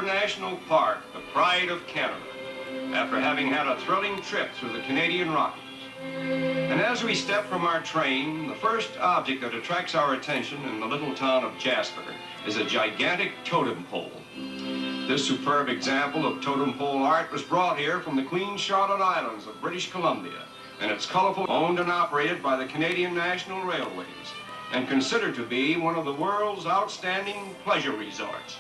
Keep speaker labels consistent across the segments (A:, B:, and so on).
A: Jasper National Park, the pride of Canada, after having had a thrilling trip through the Canadian Rockies. And as we step from our train, the first object that attracts our attention in the little town of Jasper is a gigantic totem pole. This superb example of totem pole art was brought here from the Queen Charlotte Islands of British Columbia, and it's colorful, owned and operated by the Canadian National Railways, and considered to be one of the world's outstanding pleasure resorts.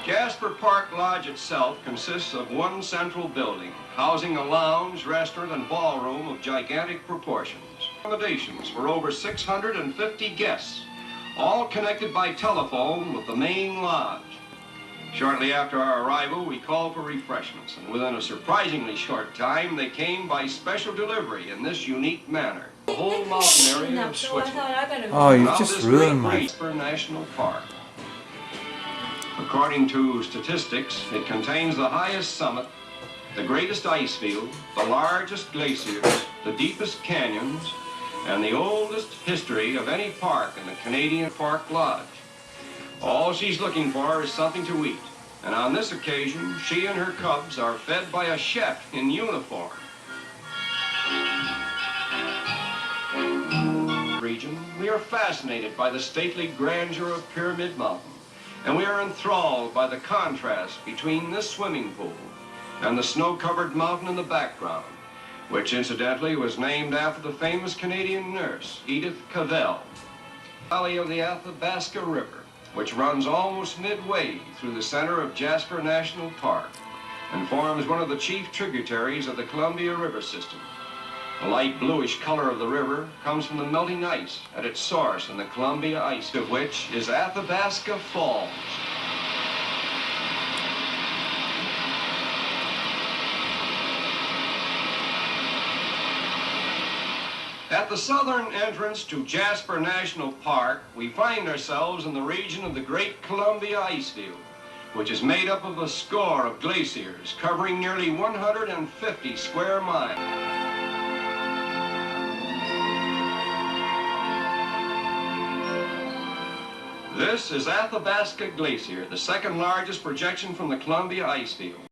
A: Jasper Park Lodge itself consists of one central building, housing a lounge, restaurant, and ballroom of gigantic proportions. Accommodations for over 650 guests, all connected by telephone with the main lodge. Shortly after our arrival, we called for refreshments, and within a surprisingly short time, they came by special delivery in this unique manner. The whole mountain area of Switzerland.
B: Oh, you just ruined my...
A: Jasper National Park. According to statistics, it contains the highest summit, the greatest ice field, the largest glaciers, the deepest canyons, and the oldest history of any park in the Canadian Park Lodge. All she's looking for is something to eat, and on this occasion, she and her cubs are fed by a chef in uniform. Region, we are fascinated by the stately grandeur of Pyramid Mountain, and we are enthralled by the contrast between this swimming pool and the snow-covered mountain in the background, which incidentally was named after the famous Canadian nurse, Edith Cavell. The valley of the Athabasca River, which runs almost midway through the center of Jasper National Park and forms one of the chief tributaries of the Columbia River system. The light bluish color of the river comes from the melting ice at its source in the Columbia ice, of which is Athabasca Falls. At the southern entrance to Jasper National Park, we find ourselves in the region of the Great Columbia Icefield, which is made up of a score of glaciers covering nearly 150 square miles. This is Athabasca Glacier, the second largest projection from the Columbia Icefield.